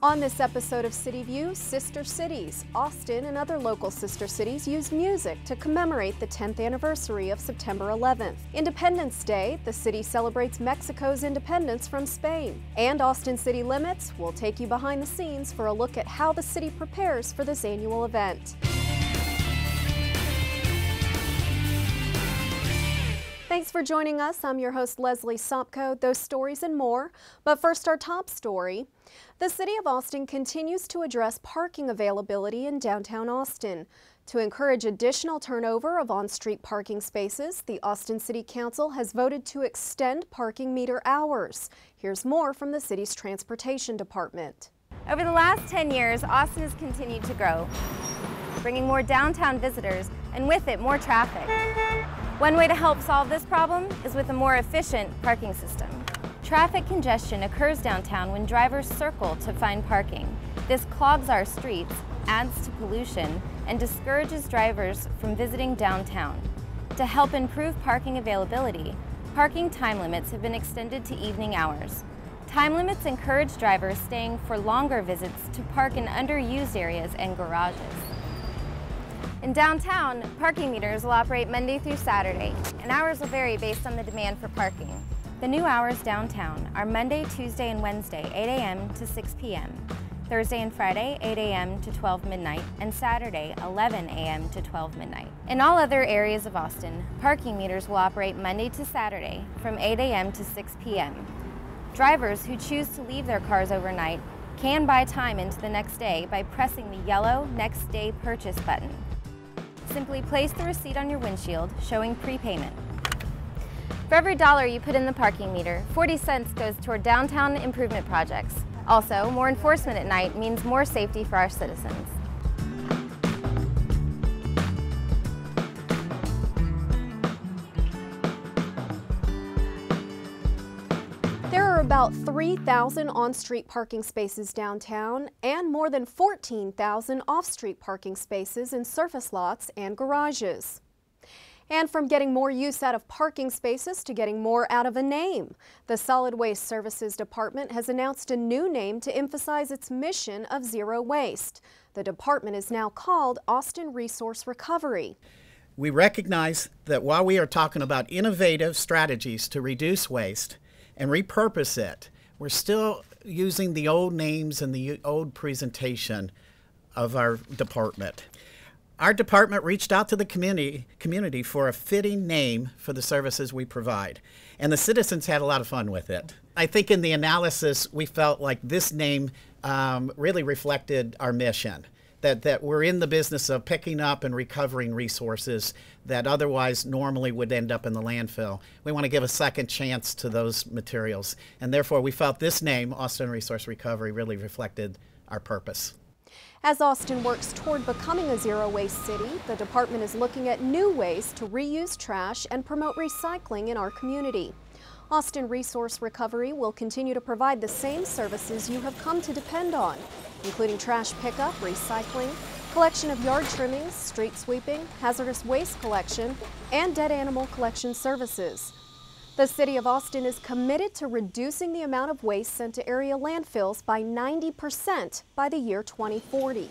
On this episode of CityView, Sister Cities, Austin and other local sister cities use music to commemorate the 10th anniversary of September 11th. Independence Day, the city celebrates Mexico's independence from Spain. And Austin City Limits will take you behind the scenes for a look at how the city prepares for this annual event. Thanks for joining us. I'm your host, Leslie Sopko. Those stories and more. But first, our top story. The City of Austin continues to address parking availability in downtown Austin. To encourage additional turnover of on-street parking spaces, the Austin City Council has voted to extend parking meter hours. Here's more from the city's transportation department. Over the last 10 years, Austin has continued to grow, bringing more downtown visitors and with it more traffic. One way to help solve this problem is with a more efficient parking system. Traffic congestion occurs downtown when drivers circle to find parking. This clogs our streets, adds to pollution, and discourages drivers from visiting downtown. To help improve parking availability, parking time limits have been extended to evening hours. Time limits encourage drivers staying for longer visits to park in underused areas and garages. In downtown, parking meters will operate Monday through Saturday, and hours will vary based on the demand for parking. The new hours downtown are Monday, Tuesday, and Wednesday, 8 a.m. to 6 p.m., Thursday and Friday, 8 a.m. to 12 midnight, and Saturday, 11 a.m. to 12 midnight. In all other areas of Austin, parking meters will operate Monday to Saturday from 8 a.m. to 6 p.m. Drivers who choose to leave their cars overnight can buy time into the next day by pressing the yellow Next Day Purchase button. Simply place the receipt on your windshield showing prepayment. For every dollar you put in the parking meter, 40 cents goes toward downtown improvement projects. Also, more enforcement at night means more safety for our citizens. There are about 3,000 on-street parking spaces downtown and more than 14,000 off-street parking spaces in surface lots and garages. And from getting more use out of parking spaces to getting more out of a name, the Solid Waste Services Department has announced a new name to emphasize its mission of zero waste. The department is now called Austin Resource Recovery. We recognize that while we are talking about innovative strategies to reduce waste and repurpose it, we're still using the old names and the old presentation of our department. Our department reached out to the community for a fitting name for the services we provide, and the citizens had a lot of fun with it. I think in the analysis, we felt like this name really reflected our mission, that we're in the business of picking up and recovering resources that otherwise normally would end up in the landfill. We want to give a second chance to those materials, and therefore we felt this name, Austin Resource Recovery, really reflected our purpose. As Austin works toward becoming a zero-waste city, the department is looking at new ways to reuse trash and promote recycling in our community. Austin Resource Recovery will continue to provide the same services you have come to depend on, including trash pickup, recycling, collection of yard trimmings, street sweeping, hazardous waste collection, and dead animal collection services. The City of Austin is committed to reducing the amount of waste sent to area landfills by 90% by the year 2040.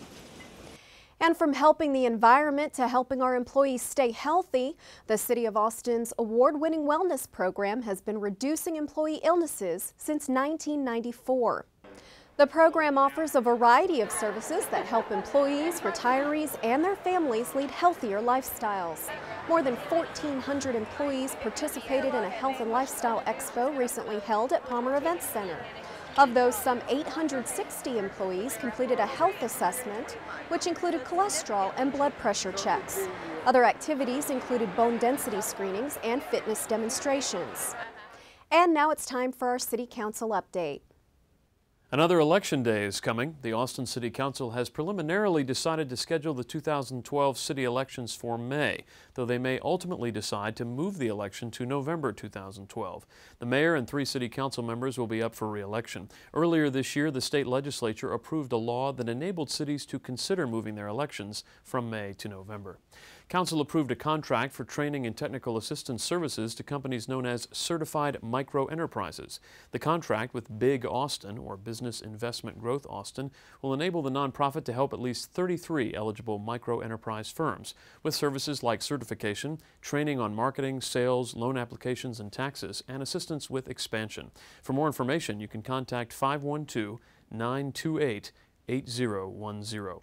And from helping the environment to helping our employees stay healthy, the City of Austin's award-winning wellness program has been reducing employee illnesses since 1994. The program offers a variety of services that help employees, retirees, and their families lead healthier lifestyles. More than 1,400 employees participated in a health and lifestyle expo recently held at Palmer Events Center. Of those, some 860 employees completed a health assessment, which included cholesterol and blood pressure checks. Other activities included bone density screenings and fitness demonstrations. And now it's time for our City Council update. Another election day is coming. The Austin City Council has preliminarily decided to schedule the 2012 city elections for May, though they may ultimately decide to move the election to November 2012. The mayor and 3 city council members will be up for re-election. Earlier this year, the state legislature approved a law that enabled cities to consider moving their elections from May to November. Council approved a contract for training and technical assistance services to companies known as Certified Micro Enterprises. The contract with Big Austin, or Business Investment Growth Austin, will enable the nonprofit to help at least 33 eligible micro enterprise firms with services like certification, training on marketing, sales, loan applications and taxes, and assistance with expansion. For more information, you can contact 512-928-8010.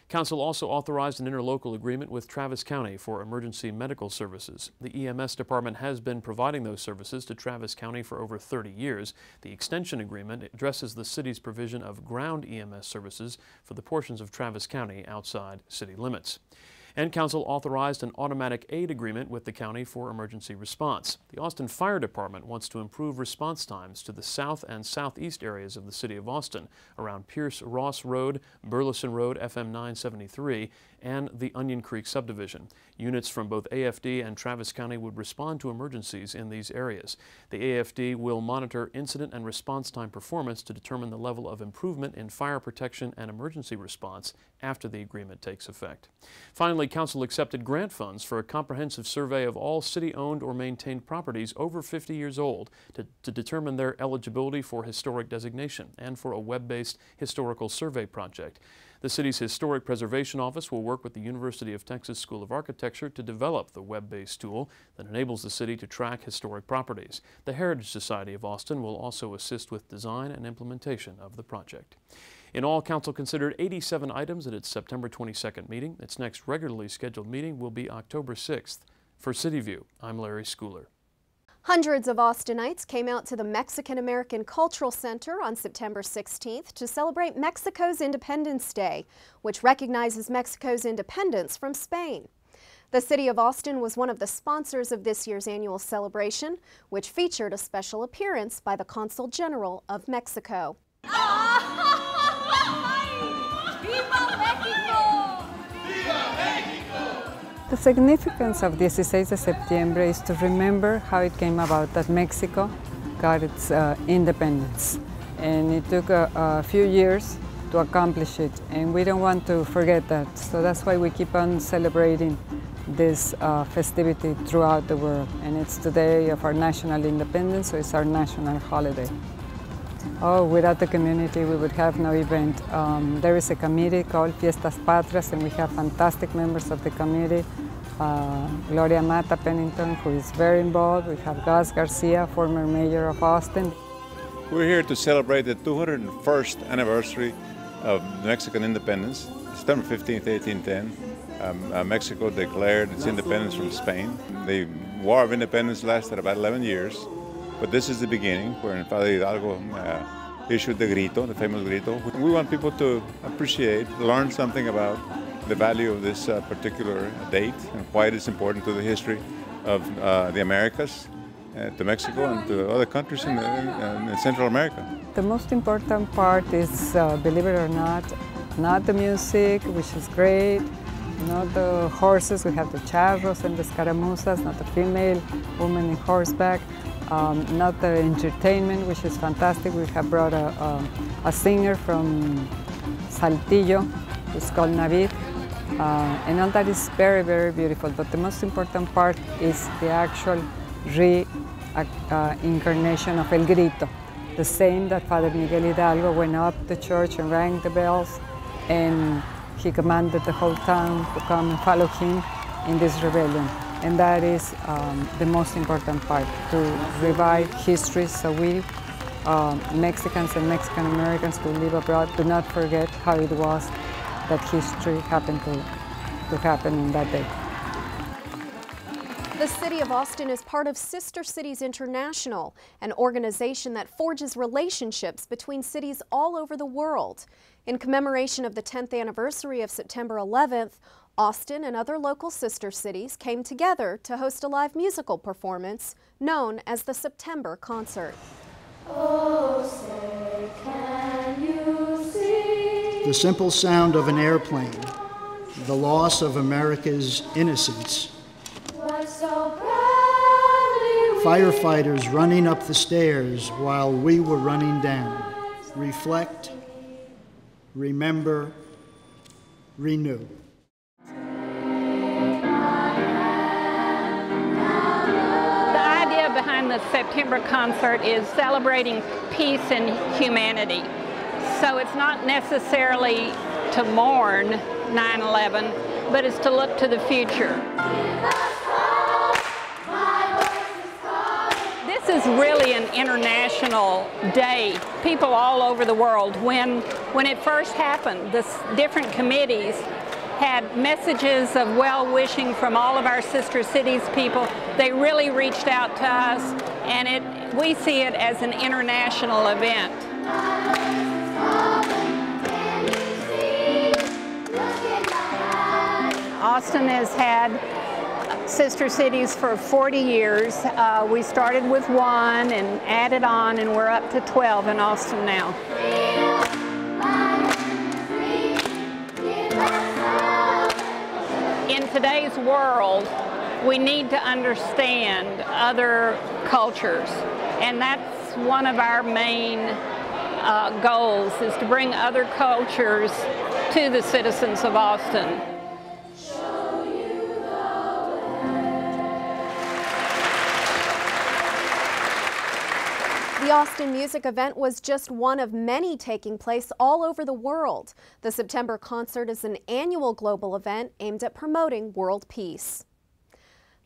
Council also authorized an interlocal agreement with Travis County for emergency medical services. The EMS department has been providing those services to Travis County for over 30 years. The extension agreement addresses the city's provision of ground EMS services for the portions of Travis County outside city limits. And Council authorized an automatic aid agreement with the county for emergency response. The Austin Fire Department wants to improve response times to the south and southeast areas of the city of Austin, around Pierce Ross Road, Burleson Road, FM 973, and the Onion Creek subdivision. Units from both AFD and Travis County would respond to emergencies in these areas. The AFD will monitor incident and response time performance to determine the level of improvement in fire protection and emergency response after the agreement takes effect. Finally, Council accepted grant funds for a comprehensive survey of all city-owned or maintained properties over 50 years old to determine their eligibility for historic designation and for a web-based historical survey project. The city's Historic Preservation Office will work with the University of Texas School of Architecture to develop the web-based tool that enables the city to track historic properties. The Heritage Society of Austin will also assist with design and implementation of the project. In all, Council considered 87 items at its September 22nd meeting. Its next regularly scheduled meeting will be October 6th. For CityView, I'm Larry Schooler. Hundreds of Austinites came out to the Mexican-American Cultural Center on September 16th to celebrate Mexico's Independence Day, which recognizes Mexico's independence from Spain. The City of Austin was one of the sponsors of this year's annual celebration, which featured a special appearance by the Consul General of Mexico. The significance of 16 de September is to remember how it came about that Mexico got its independence. And it took a few years to accomplish it, and we don't want to forget that. So that's why we keep on celebrating this festivity throughout the world. And it's the day of our national independence, so it's our national holiday. Oh, without the community, we would have no event. There is a committee called Fiestas Patrias, and we have fantastic members of the committee. Gloria Mata Pennington, who is very involved. We have Gus Garcia, former mayor of Austin. We're here to celebrate the 201st anniversary of Mexican independence, September 15th, 1810. Mexico declared its independence from Spain. The War of Independence lasted about 11 years. But this is the beginning, where Father Hidalgo issued the grito, the famous grito. We want people to appreciate, learn something about the value of this particular date and why it is important to the history of the Americas, to Mexico and to other countries in Central America. The most important part is, believe it or not the music, which is great, not the horses. We have the charros and the scaramuzas, not the female woman in horseback. Not the entertainment, which is fantastic. We have brought a singer from Saltillo, who's called Navid, and all that is very, very beautiful. But the most important part is the actual reincarnation of El Grito, the same that Father Miguel Hidalgo went up the church and rang the bells, and he commanded the whole town to come and follow him in this rebellion. And that is the most important part, to revive history so we, Mexicans and Mexican Americans who live abroad, do not forget how it was that history happened to happen in that day. The City of Austin is part of Sister Cities International, an organization that forges relationships between cities all over the world. In commemoration of the 10th anniversary of September 11th, Austin and other local sister cities came together to host a live musical performance known as the September Concert. Oh, say, can you see? The simple sound of an airplane, the loss of America's innocence. So firefighters running up the stairs while we were running down. Reflect, remember, renew. the September concert is celebrating peace and humanity. So it's not necessarily to mourn 9/11, but it's to look to the future. This is really an international day. People all over the world. When it first happened, the different committees had messages of well-wishing from all of our sister cities people. They really reached out to us, and we see it as an international event. Austin has had sister cities for 40 years. We started with 1 and added on, and we're up to 12 in Austin now. In today's world, we need to understand other cultures, and that's one of our main goals, is to bring other cultures to the citizens of Austin. The Austin Music Event was just one of many taking place all over the world. The September concert is an annual global event aimed at promoting world peace.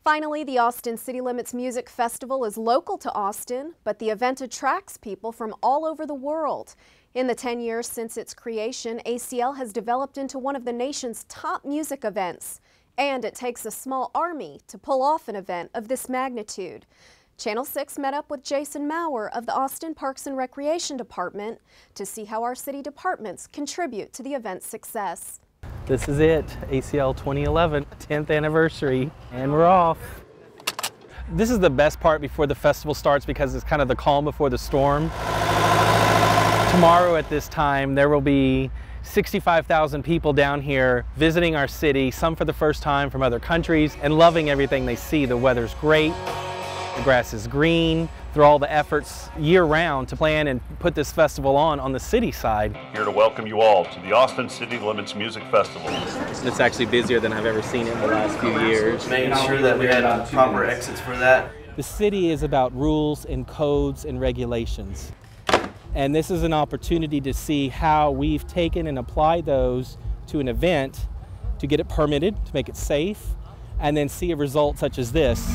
Finally, the Austin City Limits Music Festival is local to Austin, but the event attracts people from all over the world. In the 10 years since its creation, ACL has developed into one of the nation's top music events. And it takes a small army to pull off an event of this magnitude. Channel 6 met up with Jason Maurer of the Austin Parks and Recreation Department to see how our city departments contribute to the event's success. This is it, ACL 2011, 10th anniversary, and we're off. This is the best part before the festival starts because it's kind of the calm before the storm. Tomorrow at this time, there will be 65,000 people down here visiting our city, some for the first time from other countries, and loving everything they see. The weather's great. The grass is green. Through all the efforts year-round to plan and put this festival on the city side. Here to welcome you all to the Austin City Limits Music Festival. It's actually busier than I've ever seen it in the last few years. Making sure that we had proper exits for that. The city is about rules and codes and regulations. And this is an opportunity to see how we've taken and applied those to an event to get it permitted, to make it safe, and then see a result such as this.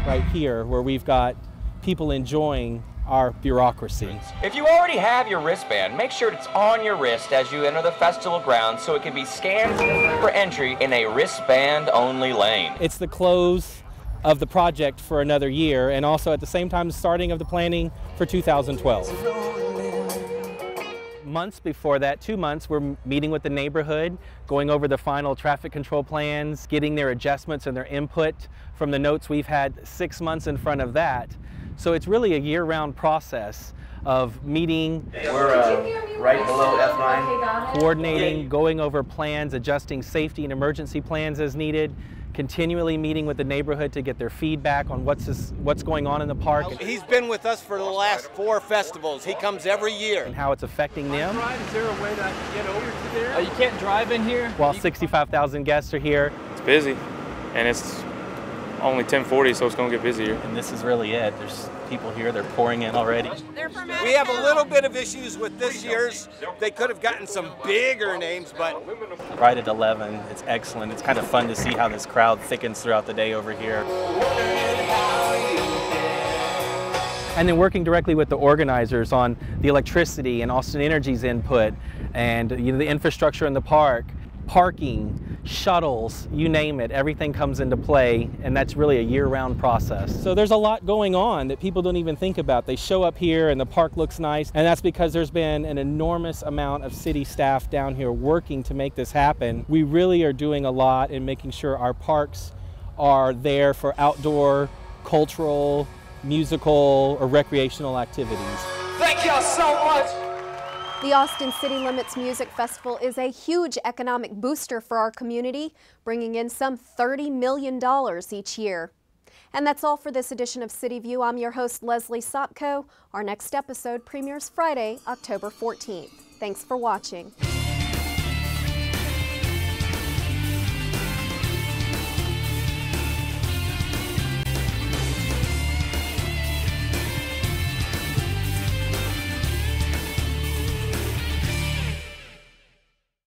Right here, where we've got people enjoying our bureaucracy. If you already have your wristband, make sure it's on your wrist as you enter the festival grounds so it can be scanned for entry in a wristband-only lane. It's the close of the project for another year, and also at the same time the starting of the planning for 2012. Months before that, 2 months, we're meeting with the neighborhood, going over the final traffic control plans, getting their adjustments and their input from the notes we've had 6 months in front of that. So it's really a year-round process of meeting. We're right below F9. Coordinating, going over plans, adjusting safety and emergency plans as needed, continually meeting with the neighborhood to get their feedback on what's going on in the park. He's been with us for the last 4 festivals. He comes every year. And how it's affecting them. Is there a way to get over to there? You can't drive in here? While 65,000 guests are here. It's busy, and it's only 10:40, so it's going to get busier. And this is really it. There's people here, they're pouring in already. We have a little bit of issues with this year's. They could have gotten some bigger names, but... Right at 11, it's excellent. It's kind of fun to see how this crowd thickens throughout the day over here. And then working directly with the organizers on the electricity and Austin Energy's input and the infrastructure in the park, parking, shuttles, you name it, everything comes into play, and that's really a year-round process. So there's a lot going on that people don't even think about. They show up here and the park looks nice, and that's because there's been an enormous amount of city staff down here working to make this happen. We really are doing a lot in making sure our parks are there for outdoor, cultural, musical, or recreational activities. Thank y'all so much! The Austin City Limits Music Festival is a huge economic booster for our community, bringing in some $30 million each year. And that's all for this edition of City View. I'm your host, Leslie Sopko. Our next episode premieres Friday, October 14th. Thanks for watching.